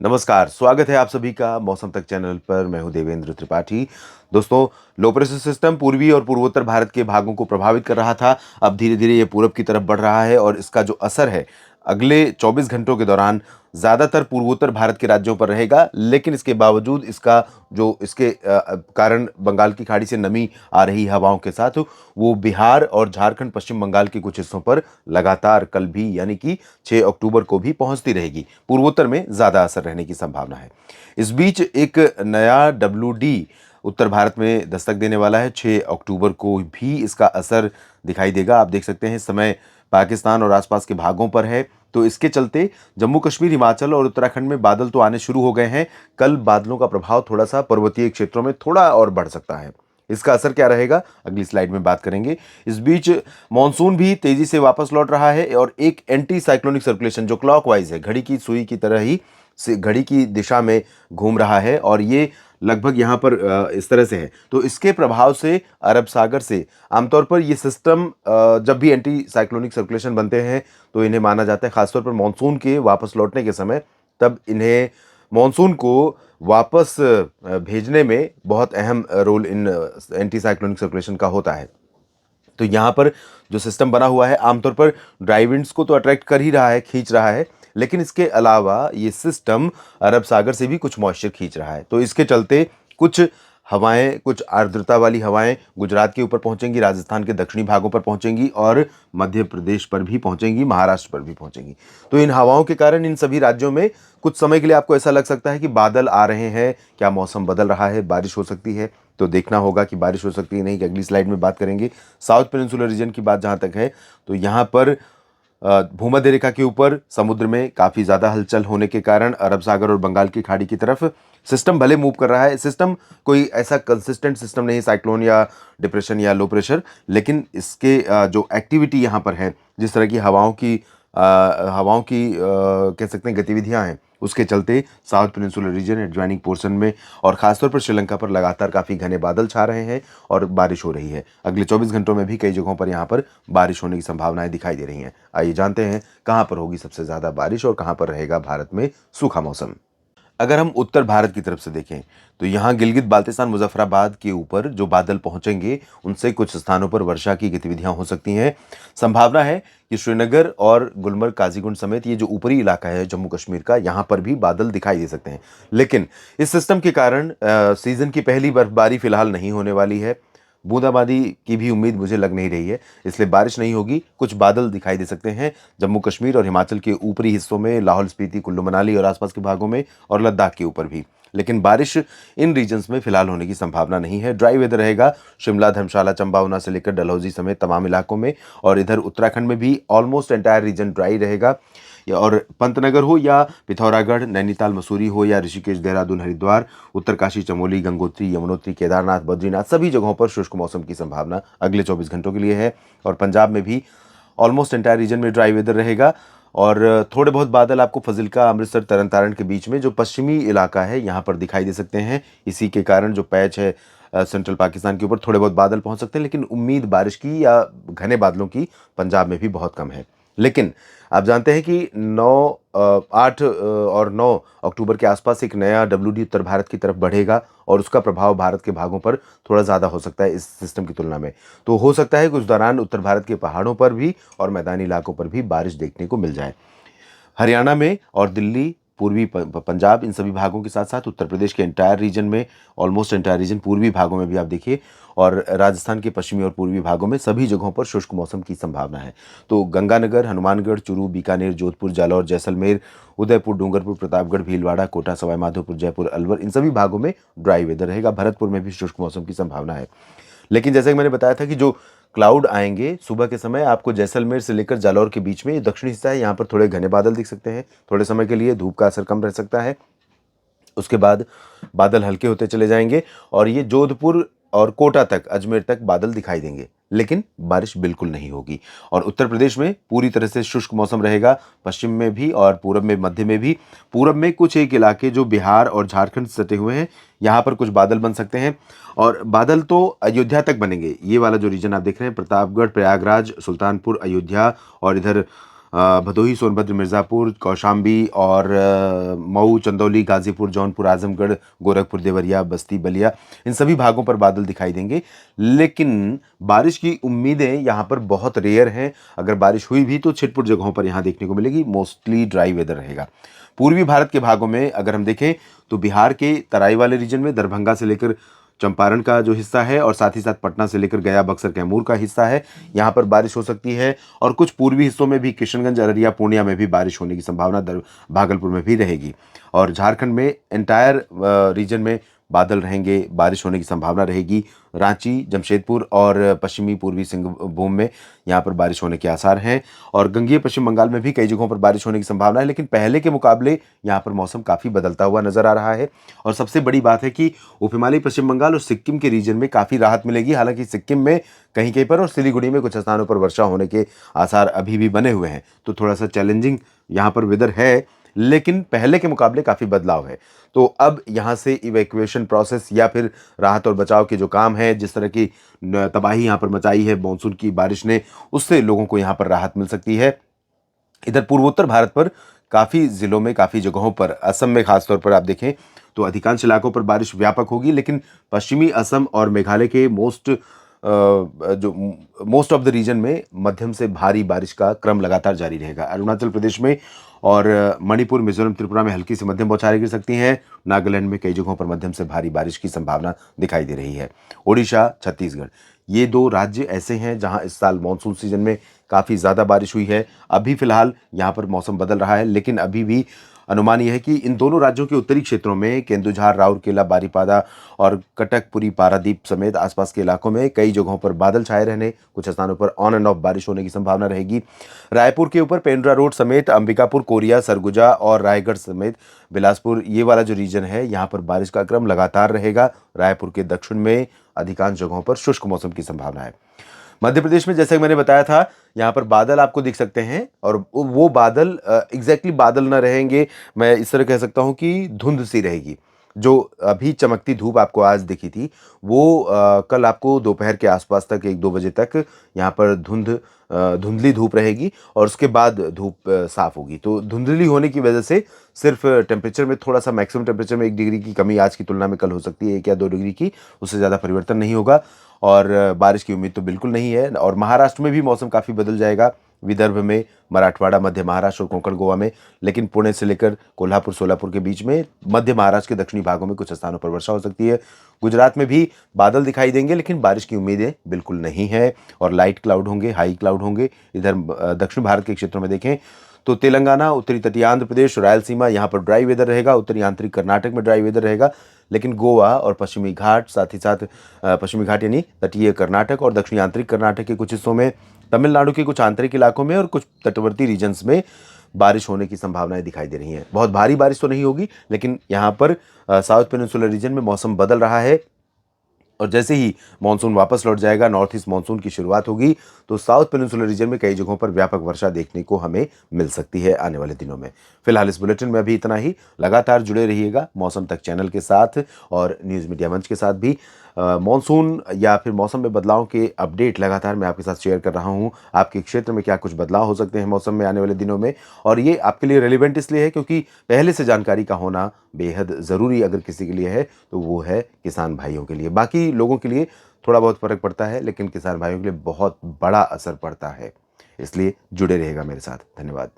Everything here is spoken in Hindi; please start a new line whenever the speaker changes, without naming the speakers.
नमस्कार, स्वागत है आप सभी का मौसम तक चैनल पर। मैं हूं देवेंद्र त्रिपाठी। दोस्तों, लो प्रेशर सिस्टम पूर्वी और पूर्वोत्तर भारत के भागों को प्रभावित कर रहा था। अब धीरे-धीरे ये पूरब की तरफ बढ़ रहा है और इसका जो असर है, अगले 24 घंटों के दौरान ज़्यादातर पूर्वोत्तर भारत के राज्यों पर रहेगा। लेकिन इसके बावजूद इसका जो इसके कारण बंगाल की खाड़ी से नमी आ रही हवाओं के साथ, वो बिहार और झारखंड, पश्चिम बंगाल के कुछ हिस्सों पर लगातार कल भी यानी कि 6 अक्टूबर को भी पहुंचती रहेगी। पूर्वोत्तर में ज़्यादा असर रहने की संभावना है। इस बीच एक नया डब्ल्यूडी उत्तर भारत में दस्तक देने वाला है। 6 अक्टूबर को भी इसका असर दिखाई देगा। आप देख सकते हैं, इस समय पाकिस्तान और आसपास के भागों पर है, तो इसके चलते जम्मू कश्मीर, हिमाचल और उत्तराखंड में बादल तो आने शुरू हो गए हैं। कल बादलों का प्रभाव थोड़ा-सा पर्वतीय क्षेत्रों में थोड़ा और बढ़ सकता है। इसका असर क्या रहेगा, अगली स्लाइड में बात करेंगे। इस बीच मॉनसून भी तेजी से वापस लौट रहा है और एक एंटी साइक्लोनिक सर्कुलेशन जो क्लॉकवाइज है, घड़ी की सुई की तरह ही से घड़ी की दिशा में घूम रहा है और ये लगभग यहाँ पर इस तरह से है। तो इसके प्रभाव से अरब सागर से आमतौर पर ये सिस्टम जब भी एंटी साइक्लोनिक सर्कुलेशन बनते हैं तो इन्हें माना जाता है, खासतौर पर मानसून के वापस लौटने के समय, तब इन्हें मानसून को वापस भेजने में बहुत अहम role in anticyclonic circulation का होता है। तो यहाँ पर जो सिस्टम बना हुआ है, आमतौर पर ड्राई विंड्स को तो अट्रैक्ट कर ही रहा है, खींच रहा है, लेकिन इसके अलावा ये सिस्टम अरब सागर से भी कुछ मॉइस्चर खींच रहा है। तो इसके चलते कुछ हवाएं, कुछ आर्द्रता वाली हवाएं गुजरात के ऊपर पहुंचेंगी, राजस्थान के दक्षिणी भागों पर पहुंचेंगी और मध्य प्रदेश पर भी पहुंचेंगी, महाराष्ट्र पर भी पहुंचेंगी। तो इन हवाओं के कारण इन सभी राज्यों में कुछ समय के लिए आपको ऐसा लग सकता है कि बादल आ रहे हैं, क्या मौसम बदल रहा है, बारिश हो सकती है। तो देखना होगा कि बारिश हो सकती है नहीं, कि अगली स्लाइड में बात करेंगे। साउथ पेनिनसुलर रीजन की बात जहाँ तक है, तो यहाँ पर भूमध्य रेखा के ऊपर समुद्र में काफ़ी ज़्यादा हलचल होने के कारण अरब सागर और बंगाल की खाड़ी की तरफ सिस्टम भले मूव कर रहा है। सिस्टम कोई ऐसा कंसिस्टेंट सिस्टम नहीं, साइक्लोन या डिप्रेशन या लो प्रेशर, लेकिन इसके जो एक्टिविटी यहाँ पर है, जिस तरह की हवाओं की कह सकते हैं गतिविधियाँ हैं, उसके चलते south peninsular reason, adjoining portion में और खासतौर पर श्रीलंका पर लगातार काफ़ी घने बादल छा रहे हैं और बारिश हो रही है। अगले 24 घंटों में भी कई जगहों पर यहाँ पर बारिश होने की संभावनाएं दिखाई दे रही हैं। आइए जानते हैं कहाँ पर होगी सबसे ज़्यादा बारिश और कहाँ पर रहेगा भारत में सूखा मौसम। अगर हम उत्तर भारत की तरफ से देखें, तो यहाँ गिलगित बाल्टिस्तान, मुजफ्फराबाद के ऊपर जो बादल पहुंचेंगे, उनसे कुछ स्थानों पर वर्षा की गतिविधियां हो सकती हैं। संभावना है कि श्रीनगर और गुलमर्ग, काजीगुंड समेत ये जो ऊपरी इलाका है जम्मू कश्मीर का, यहाँ पर भी बादल दिखाई दे सकते हैं। लेकिन इस सिस्टम के कारण सीजन की पहली बर्फबारी फिलहाल नहीं होने वाली है। बूंदाबांदी की भी उम्मीद मुझे लग नहीं रही है, इसलिए बारिश नहीं होगी। कुछ बादल दिखाई दे सकते हैं जम्मू कश्मीर और हिमाचल के ऊपरी हिस्सों में, लाहौल स्पीति, कुल्लू मनाली और आसपास के भागों में और लद्दाख के ऊपर भी। लेकिन बारिश इन रीजन्स में फिलहाल होने की संभावना नहीं है। ड्राई वेदर रहेगा शिमला, धर्मशाला, चंबा, ऊना से लेकर डलहौजी समेत तमाम इलाकों में, और इधर उत्तराखंड में भी ऑलमोस्ट एंटायर रीजन ड्राई रहेगा। और पंतनगर हो या पिथौरागढ़, नैनीताल, मसूरी हो या ऋषिकेश, देहरादून, हरिद्वार, उत्तरकाशी, चमोली, गंगोत्री, यमुनोत्री, केदारनाथ, बद्रीनाथ, सभी जगहों पर शुष्क मौसम की संभावना अगले 24 घंटों के लिए है। और पंजाब में भी ऑलमोस्ट एंटायर रीजन में ड्राई वेदर रहेगा और थोड़े बहुत बादल आपको फजिल्का, अमृतसर, तरन तारण के बीच में जो पश्चिमी इलाका है यहाँ पर दिखाई दे सकते हैं। इसी के कारण जो पैच है सेंट्रल पाकिस्तान के ऊपर, थोड़े बहुत बादल पहुंच सकते हैं, लेकिन उम्मीद बारिश की या घने बादलों की पंजाब में भी बहुत कम है। लेकिन आप जानते हैं कि 8 और 9 अक्टूबर के आसपास एक नया डब्ल्यूडी उत्तर भारत की तरफ बढ़ेगा और उसका प्रभाव भारत के भागों पर थोड़ा ज़्यादा हो सकता है इस सिस्टम की तुलना में। तो हो सकता है कि उस दौरान उत्तर भारत के पहाड़ों पर भी और मैदानी इलाकों पर भी बारिश देखने को मिल जाए। हरियाणा में और दिल्ली, पूर्वी पंजाब, इन सभी भागों के साथ-साथ उत्तर प्रदेश के एंटायर रीजन में, ऑलमोस्ट एंटायर रीजन, पूर्वी भागों में भी आप देखिए, और राजस्थान के पश्चिमी और पूर्वी भागों में सभी जगहों पर शुष्क मौसम की संभावना है। तो गंगानगर, हनुमानगढ़, चूरू, बीकानेर, जोधपुर, जालौर, जैसलमेर, उदयपुर, डूंगरपुर, प्रतापगढ़, भीलवाड़ा, कोटा, सवाई माधोपुर, जयपुर, अलवर, इन सभी भागों में ड्राई वेदर रहेगा। भरतपुर में भी शुष्क मौसम की संभावना है। लेकिन जैसे कि मैंने बताया था कि जो क्लाउड आएंगे सुबह के समय, आपको जैसलमेर से लेकर जालौर के बीच में, ये दक्षिणी हिस्सा है, यहाँ पर थोड़े घने बादल दिख सकते हैं। थोड़े समय के लिए धूप का असर कम रह सकता है, उसके बाद बादल हल्के होते चले जाएंगे और ये जोधपुर और कोटा तक, अजमेर तक बादल दिखाई देंगे, लेकिन बारिश बिल्कुल नहीं होगी। और उत्तर प्रदेश में पूरी तरह से शुष्क मौसम रहेगा, पश्चिम में भी और पूरब में, मध्य में भी। पूरब में कुछ एक इलाके जो बिहार और झारखंड से सटे हुए हैं, यहाँ पर कुछ बादल बन सकते हैं और बादल तो अयोध्या तक बनेंगे। ये वाला जो रीजन आप देख रहे हैं, प्रतापगढ़, प्रयागराज, सुल्तानपुर, अयोध्या और इधर भदोही, सोनभद्र, मिर्ज़ापुर, कौशाम्बी और मऊ, चंदौली, गाज़ीपुर, जौनपुर, आज़मगढ़, गोरखपुर, देवरिया, बस्ती, बलिया, इन सभी भागों पर बादल दिखाई देंगे। लेकिन बारिश की उम्मीदें यहाँ पर बहुत रेयर हैं। अगर बारिश हुई भी तो छिटपुट जगहों पर यहाँ देखने को मिलेगी। मोस्टली ड्राई वेदर रहेगा। पूर्वी भारत के भागों में अगर हम देखें तो बिहार के तराई वाले रीजन में दरभंगा से लेकर चंपारण का जो हिस्सा है और साथ ही साथ पटना से लेकर गया, बक्सर, कैमूर का हिस्सा है, यहाँ पर बारिश हो सकती है। और कुछ पूर्वी हिस्सों में भी किशनगंज, अररिया, पूर्णिया में भी बारिश होने की संभावना भागलपुर में भी रहेगी। और झारखंड में एंटायर रीजन में बादल रहेंगे, बारिश होने की संभावना रहेगी। रांची, जमशेदपुर और पश्चिमी पूर्वी सिंहभूम में यहाँ पर बारिश होने के आसार हैं। और गंगेय पश्चिम बंगाल में भी कई जगहों पर बारिश होने की संभावना है। लेकिन पहले के मुकाबले यहाँ पर मौसम काफ़ी बदलता हुआ नजर आ रहा है। और सबसे बड़ी बात है कि उप हिमालयी पश्चिम बंगाल और सिक्किम के रीजन में काफ़ी राहत मिलेगी। हालांकि सिक्किम में कहीं कहीं पर और सिलीगुड़ी में कुछ स्थानों पर वर्षा होने के आसार अभी भी बने हुए हैं। तो थोड़ा सा चैलेंजिंग यहाँ पर वेदर है, लेकिन पहले के मुकाबले काफ़ी बदलाव है। तो अब यहाँ से इवैक्यूएशन प्रोसेस या फिर राहत और बचाव के जो काम है, जिस तरह की तबाही यहाँ पर मचाई है मॉनसून की बारिश ने, उससे लोगों को यहाँ पर राहत मिल सकती है। इधर पूर्वोत्तर भारत पर काफ़ी ज़िलों में, काफ़ी जगहों पर, असम में खासतौर पर आप देखें तो अधिकांश इलाकों पर बारिश व्यापक होगी। लेकिन पश्चिमी असम और मेघालय के मोस्ट ऑफ द रीजन में मध्यम से भारी बारिश का क्रम लगातार जारी रहेगा। अरुणाचल प्रदेश में और मणिपुर, मिजोरम, त्रिपुरा में हल्की से मध्यम बौछारें गिर सकती हैं। नागालैंड में कई जगहों पर मध्यम से भारी बारिश की संभावना दिखाई दे रही है। ओडिशा, छत्तीसगढ़, ये दो राज्य ऐसे हैं जहां इस साल मानसून सीजन में काफ़ी ज़्यादा बारिश हुई है। अभी फिलहाल यहाँ पर मौसम बदल रहा है, लेकिन अभी भी अनुमान यह है कि इन दोनों राज्यों के उत्तरी क्षेत्रों में केंदुझार, राउरकेला, बारीपादा और कटक, पुरी, पारादीप समेत आसपास के इलाकों में कई जगहों पर बादल छाए रहने, कुछ स्थानों पर ऑन एंड ऑफ बारिश होने की संभावना रहेगी। रायपुर के ऊपर पेंड्रा रोड समेत अंबिकापुर, कोरिया, सरगुजा और रायगढ़ समेत बिलासपुर, ये वाला जो रीजन है, यहाँ पर बारिश का क्रम लगातार रहेगा। रायपुर के दक्षिण में अधिकांश जगहों पर शुष्क मौसम की संभावना है। मध्य प्रदेश में जैसे मैंने बताया था, यहाँ पर बादल आपको दिख सकते हैं और वो बादल एग्जैक्टली बादल ना रहेंगे, मैं इस तरह कह सकता हूँ कि धुंध सी रहेगी। जो अभी चमकती धूप आपको आज दिखी थी, वो कल आपको दोपहर के आसपास तक, 1-2 बजे तक यहाँ पर धुंधली धूप रहेगी और उसके बाद धूप साफ होगी। तो धुंधली होने की वजह से सिर्फ टेम्परेचर में थोड़ा सा, मैक्सिमम टेम्परेचर में 1 डिग्री की कमी आज की तुलना में कल हो सकती है, 1 या 2 डिग्री की, उससे ज़्यादा परिवर्तन नहीं होगा। और बारिश की उम्मीद तो बिल्कुल नहीं है। और महाराष्ट्र में भी मौसम काफ़ी बदल जाएगा, विदर्भ में, मराठवाड़ा, मध्य महाराष्ट्र और कोंकण गोवा में। लेकिन पुणे से लेकर कोल्हापुर, सोलापुर के बीच में, मध्य महाराष्ट्र के दक्षिणी भागों में कुछ स्थानों पर वर्षा हो सकती है। गुजरात में भी बादल दिखाई देंगे, लेकिन बारिश की उम्मीदें बिल्कुल नहीं है और लाइट क्लाउड होंगे, हाई क्लाउड होंगे। इधर दक्षिण भारत के क्षेत्रों में देखें तो तेलंगाना, उत्तरी तटीय आंध्र प्रदेश, रायलसीमा, यहाँ पर ड्राई वेदर रहेगा। उत्तरी आंतरिक कर्नाटक में ड्राई वेदर रहेगा। लेकिन गोवा और पश्चिमी घाट, साथ ही साथ पश्चिमी घाट यानी तटीय कर्नाटक और दक्षिणी आंतरिक कर्नाटक के कुछ हिस्सों में, तमिलनाडु के कुछ आंतरिक इलाकों में और कुछ तटवर्ती रीजन्स में बारिश होने की संभावनाएं दिखाई दे रही हैं। बहुत भारी बारिश तो नहीं होगी, लेकिन यहाँ पर साउथ पेनिनसुलर रीजन में मौसम बदल रहा है। और जैसे ही मानसून वापस लौट जाएगा, नॉर्थ ईस्ट मानसून की शुरुआत होगी, तो साउथ पेनिनसुलर रीजन में कई जगहों पर व्यापक वर्षा देखने को हमें मिल सकती है आने वाले दिनों में। फिलहाल इस बुलेटिन में अभी इतना ही। लगातार जुड़े रहिएगा मौसम तक चैनल के साथ और न्यूज़ मीडिया मंच के साथ भी। मानसून या फिर मौसम में बदलाव के अपडेट लगातार मैं आपके साथ शेयर कर रहा हूं। आपके क्षेत्र में क्या कुछ बदलाव हो सकते हैं मौसम में आने वाले दिनों में, और ये आपके लिए रेलिवेंट इसलिए है क्योंकि पहले से जानकारी का होना बेहद ज़रूरी अगर किसी के लिए है तो वो है किसान भाइयों के लिए। बाकी लोगों के लिए थोड़ा बहुत फ़र्क पड़ता है, लेकिन किसान भाइयों के लिए बहुत बड़ा असर पड़ता है। इसलिए जुड़े रहेगा मेरे साथ। धन्यवाद।